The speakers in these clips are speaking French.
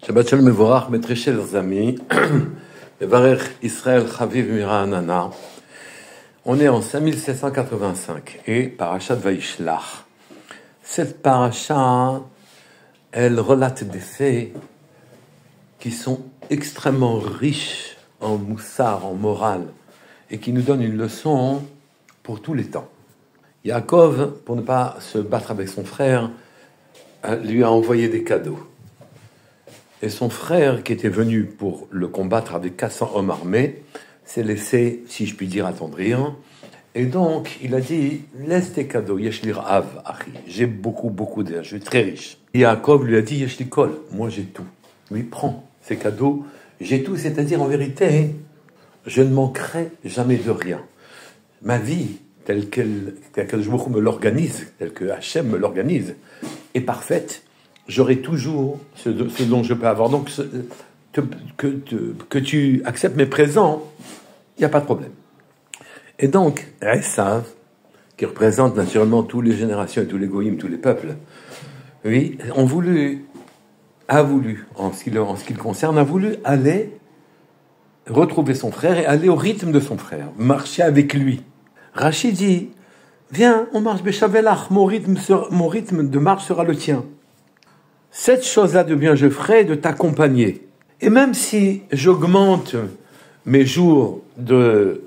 Shabbat Shalom Mevorach, mes très chers amis, Mevarech Israël Chaviv Mira'anana. On est en 5785 et Parashat Vaishlach. Cette paracha, elle relate des faits qui sont extrêmement riches en moussar, en morale, et qui nous donnent une leçon pour tous les temps. Yaakov, pour ne pas se battre avec son frère, lui a envoyé des cadeaux. Et son frère, qui était venu pour le combattre avec 400 hommes armés, s'est laissé, si je puis dire, attendrir. Et donc, il a dit, laisse tes cadeaux, yesh li ra'av, achi. J'ai beaucoup d'air, je suis très riche. Et Yaakov lui a dit, yesh li kol, moi j'ai tout. Lui, prends ces cadeaux, j'ai tout, c'est-à-dire, en vérité, je ne manquerai jamais de rien. Ma vie, telle que je me l'organise, telle que Hachem me l'organise, est parfaite. J'aurai toujours ce dont je peux avoir. Donc, que tu acceptes mes présents, il n'y a pas de problème. Et donc, Esav, qui représente naturellement toutes les générations et tous les goïms, tous les peuples, oui, a voulu, en ce qui le concerne, a voulu aller retrouver son frère et aller au rythme de son frère, marcher avec lui. Rachid dit, viens, on marche Béchavelach, mon rythme de marche sera le tien. Cette chose-là de bien je ferai de t'accompagner. Et même si j'augmente mes jours de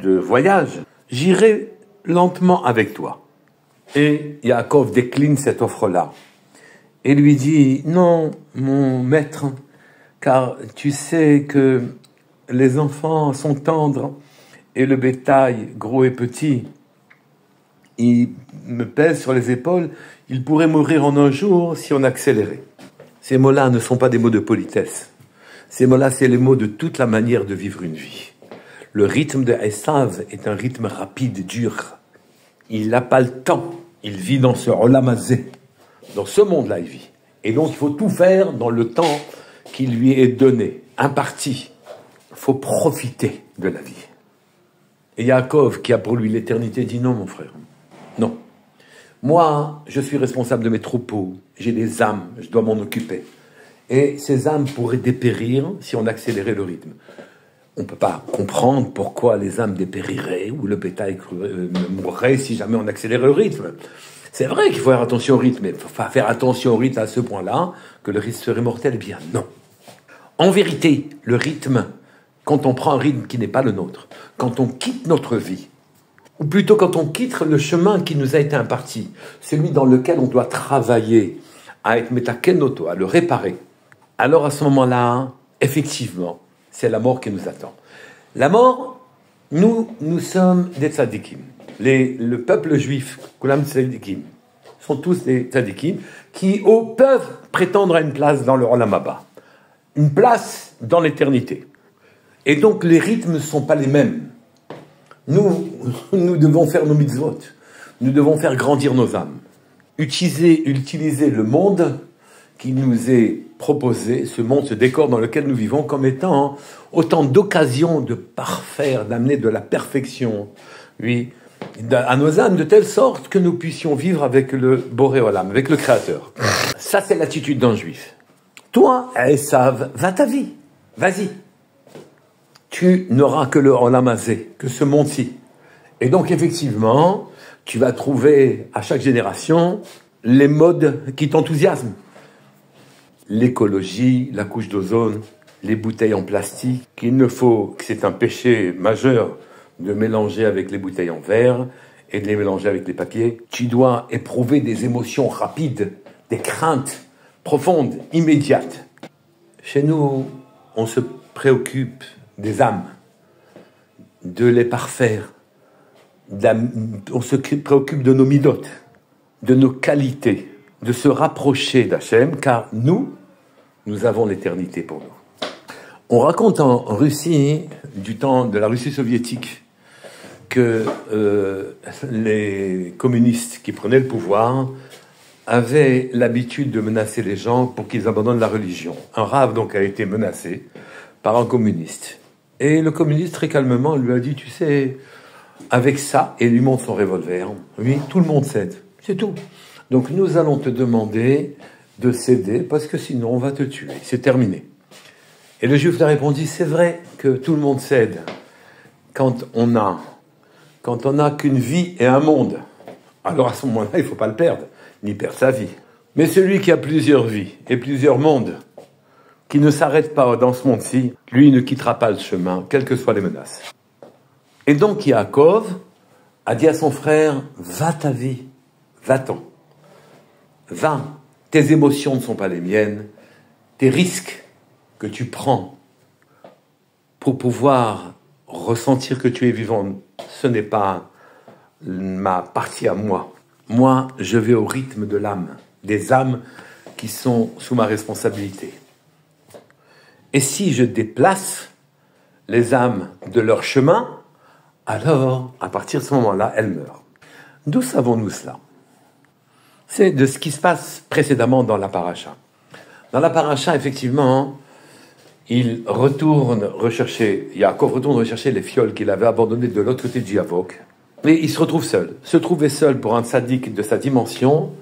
voyage, j'irai lentement avec toi. Et Yaakov décline cette offre-là. Et lui dit, non, mon maître, car tu sais que les enfants sont tendres et le bétail, gros et petit, il me pèse sur les épaules, il pourrait mourir en un jour si on accélérait. Ces mots-là ne sont pas des mots de politesse. Ces mots-là, c'est les mots de toute la manière de vivre une vie. Le rythme de Esav est un rythme rapide, dur. Il n'a pas le temps. Il vit dans ce olamazé. Dans ce monde-là, il vit. Et donc, il faut tout faire dans le temps qui lui est donné, imparti. Il faut profiter de la vie. Et Yaakov, qui a pour lui l'éternité, dit non, mon frère. Non. Moi, je suis responsable de mes troupeaux. J'ai des âmes, je dois m'en occuper. Et ces âmes pourraient dépérir si on accélérait le rythme. On ne peut pas comprendre pourquoi les âmes dépériraient ou le bétail mourrait si jamais on accélérait le rythme. C'est vrai qu'il faut faire attention au rythme, mais il ne faut pas faire attention au rythme à ce point-là que le rythme serait mortel. Eh bien, non. En vérité, le rythme, quand on prend un rythme qui n'est pas le nôtre, quand on quitte notre vie, ou plutôt quand on quitte le chemin qui nous a été imparti, celui dans lequel on doit travailler, à être métakenoto, à le réparer, alors à ce moment-là, effectivement, c'est la mort qui nous attend. La mort, nous sommes des tzadikim. Le peuple juif, Kulam tzadikim, sont tous des tzadikim qui peuvent prétendre à une place dans le Olam Haba, une place dans l'éternité. Et donc les rythmes ne sont pas les mêmes. Nous devons faire nos mitzvot. Nous devons faire grandir nos âmes. Utiliser le monde qui nous est proposé, ce monde, ce décor dans lequel nous vivons, comme étant autant d'occasions de parfaire, d'amener de la perfection, oui, à nos âmes, de telle sorte que nous puissions vivre avec le Boré Olam, avec le Créateur. Ça, c'est l'attitude d'un juif. Toi, Esav, va ta vie. Vas-y. Tu n'auras que le Olamazé, que ce monde-ci. Et donc, effectivement, tu vas trouver à chaque génération les modes qui t'enthousiasment. L'écologie, la couche d'ozone, les bouteilles en plastique, que c'est un péché majeur de mélanger avec les bouteilles en verre et de les mélanger avec les papiers. Tu dois éprouver des émotions rapides, des craintes profondes, immédiates. Chez nous, on se préoccupe des âmes, de les parfaire. On se préoccupe de nos midotes, de nos qualités, de se rapprocher d'Hachem, car nous avons l'éternité pour nous. On raconte en Russie, du temps de la Russie soviétique, que les communistes qui prenaient le pouvoir avaient l'habitude de menacer les gens pour qu'ils abandonnent la religion. Un rave donc a été menacé par un communiste. Et le communiste, très calmement, lui a dit, tu sais, avec ça, et lui montre son revolver, oui, tout le monde cède, c'est tout. Donc nous allons te demander de céder parce que sinon on va te tuer. C'est terminé. Et le juif lui a répondu, c'est vrai que tout le monde cède quand on n'a qu'une vie et un monde. Alors à ce moment-là, il ne faut pas le perdre, ni perdre sa vie. Mais celui qui a plusieurs vies et plusieurs mondes, qui ne s'arrête pas dans ce monde-ci, lui ne quittera pas le chemin, quelles que soient les menaces. Et donc Yaakov a dit à son frère, va ta vie, va-t'en, va, tes émotions ne sont pas les miennes, tes risques que tu prends pour pouvoir ressentir que tu es vivant, ce n'est pas ma partie à moi. Moi, je vais au rythme de l'âme, des âmes qui sont sous ma responsabilité. Et si je déplace les âmes de leur chemin, alors, à partir de ce moment-là, elles meurent. D'où savons-nous cela? C'est de ce qui se passe précédemment dans la paracha. Dans la paracha, effectivement, Yaakov retourne rechercher les fioles qu'il avait abandonnées de l'autre côté du Yavok. Mais il se retrouve seul. Se trouver seul pour un tzaddik de sa dimension,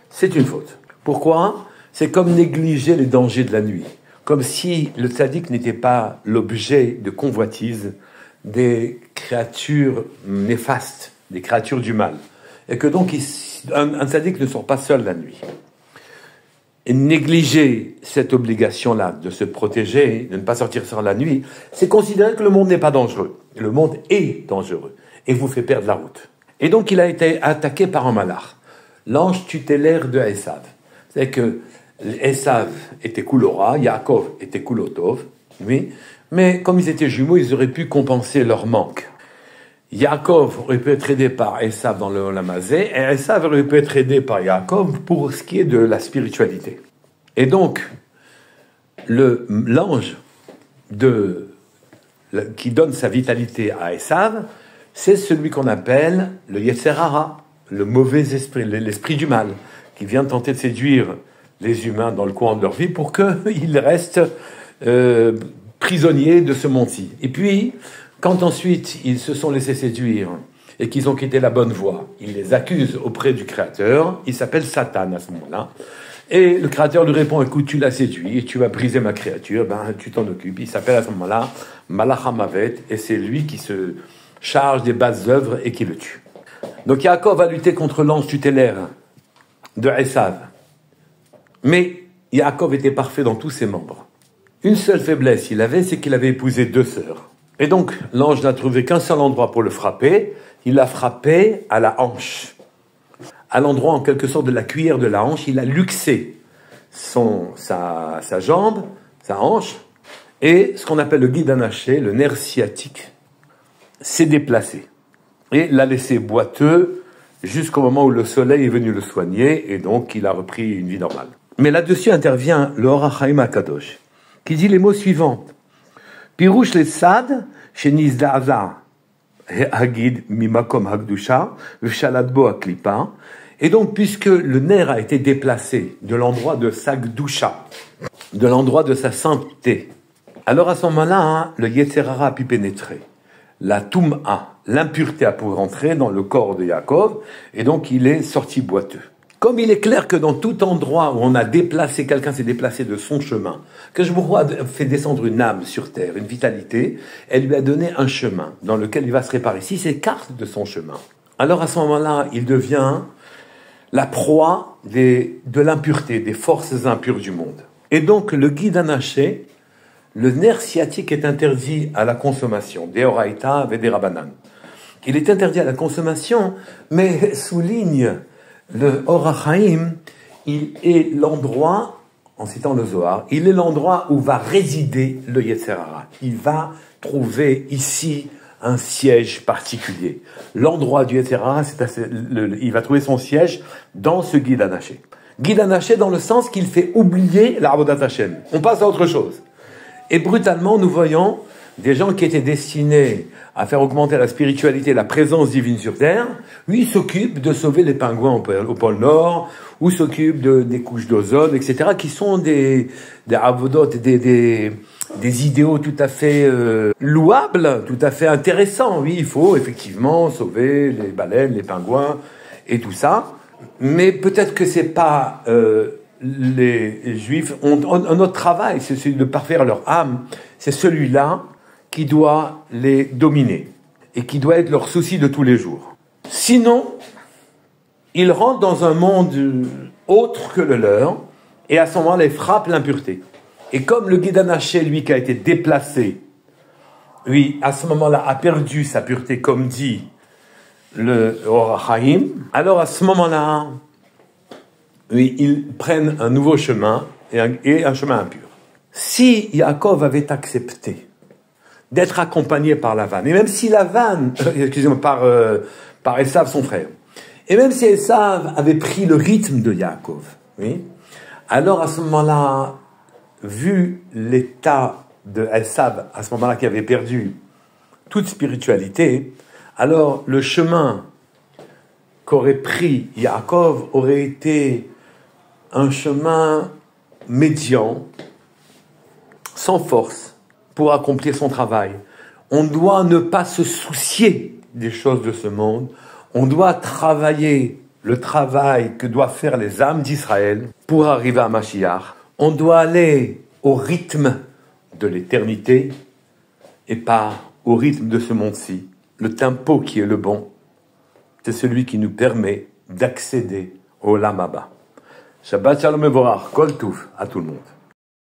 c'est une faute. Pourquoi? C'est comme négliger les dangers de la nuit. Comme si le tzaddik n'était pas l'objet de convoitise des créatures néfastes, des créatures du mal. Et que donc, un tzaddik ne sort pas seul la nuit. Et négliger cette obligation-là de se protéger, de ne pas sortir seul la nuit, c'est considérer que le monde n'est pas dangereux. Et le monde est dangereux et vous fait perdre la route. Et donc, il a été attaqué par un malach, l'ange tutélaire de Esav. C'est que Esav était Koulora, Yaakov était Koulotov, oui, mais comme ils étaient jumeaux, ils auraient pu compenser leur manque. Yaakov aurait pu être aidé par Esav dans le Olamazé, et Esav aurait pu être aidé par Yaakov pour ce qui est de la spiritualité. Et donc, l'ange qui donne sa vitalité à Esav, c'est celui qu'on appelle le Yetzer Hara, le mauvais esprit, l'esprit du mal, qui vient tenter de séduire les humains dans le courant de leur vie pour qu'ils restent prisonniers de ce monde-ci. Et puis, quand ensuite ils se sont laissés séduire et qu'ils ont quitté la bonne voie, ils les accusent auprès du Créateur, il s'appelle Satan à ce moment-là, et le Créateur lui répond, écoute, tu l'as séduit, et tu vas briser ma créature, ben tu t'en occupes. Il s'appelle à ce moment-là Malach HaMavet, et c'est lui qui se charge des basses œuvres et qui le tue. Donc Yaakov va lutter contre l'ange tutélaire de Esav. Mais Yaakov était parfait dans tous ses membres. Une seule faiblesse il avait, c'est qu'il avait épousé 2 sœurs. Et donc, l'ange n'a trouvé qu'un seul endroit pour le frapper. Il l'a frappé à la hanche. À l'endroit, en quelque sorte, de la cuillère de la hanche, il a luxé sa jambe, sa hanche, et ce qu'on appelle le guide anaché, le nerf sciatique, s'est déplacé. Et l'a laissé boiteux jusqu'au moment où le soleil est venu le soigner, et donc il a repris une vie normale. Mais là-dessus intervient le Or HaChaim HaKadosh, qui dit les mots suivants. Pirouche les sad, sheniz da'aza, hagid mimakom hagdusha, v'shaladbo aklipa. Et donc, puisque le nerf a été déplacé de l'endroit de sa gdusha, de l'endroit de sa sainteté, alors à ce moment-là, le Yetzer Hara a pu pénétrer. La Tum'a, l'impureté a pu rentrer dans le corps de Yaakov, et donc il est sorti boiteux. Comme il est clair que dans tout endroit où on a déplacé, quelqu'un s'est déplacé de son chemin, que je vous fait descendre une âme sur terre, une vitalité, elle lui a donné un chemin dans lequel il va se réparer. S'il s'écarte de son chemin, alors à ce moment-là, il devient la proie de l'impureté, des forces impures du monde. Et donc, le guide anaché, le nerf sciatique est interdit à la consommation, Deoraita Vederabanan. Il est interdit à la consommation, mais souligne le Or HaChaim, il est l'endroit, en citant le Zohar, il est l'endroit où va résider le Yetzer Hara. Il va trouver ici un siège particulier. L'endroit du Yetzer Hara, il va trouver son siège dans ce guide anaché. Guide anaché dans le sens qu'il fait oublier la Avodat Hashem. On passe à autre chose. Et brutalement, nous voyons des gens qui étaient destinés à faire augmenter la spiritualité, la présence divine sur Terre, lui s'occupe de sauver les pingouins au pôle Nord, ou s'occupe des couches d'ozone, etc., qui sont des avodot, des idéaux tout à fait louables, tout à fait intéressants. Oui, il faut effectivement sauver les baleines, les pingouins, et tout ça. Mais peut-être que c'est pas les Juifs ont un autre travail, c'est celui de parfaire leur âme. C'est celui-là qui doit les dominer et qui doit être leur souci de tous les jours. Sinon, ils rentrent dans un monde autre que le leur et à ce moment-là, ils frappent l'impureté. Et comme le Guédan Haché, lui, qui a été déplacé, lui, à ce moment-là, a perdu sa pureté, comme dit le Or HaChaim, alors à ce moment-là, oui, ils prennent un nouveau chemin et un chemin impur. Si Yaakov avait accepté d'être accompagné par Lavan, et même si Lavan, excusez-moi, par Esav, son frère, et même si Esav avait pris le rythme de Yaakov, oui, alors à ce moment-là, vu l'état de Esav, à ce moment-là qui avait perdu toute spiritualité, alors le chemin qu'aurait pris Yaakov aurait été un chemin médian, sans force, pour accomplir son travail. On doit ne pas se soucier des choses de ce monde. On doit travailler le travail que doivent faire les âmes d'Israël pour arriver à Mashiach. On doit aller au rythme de l'éternité et pas au rythme de ce monde-ci. Le tempo qui est le bon, c'est celui qui nous permet d'accéder au Olam Haba. Shabbat Shalom Mevorach, Kol Touf à tout le monde.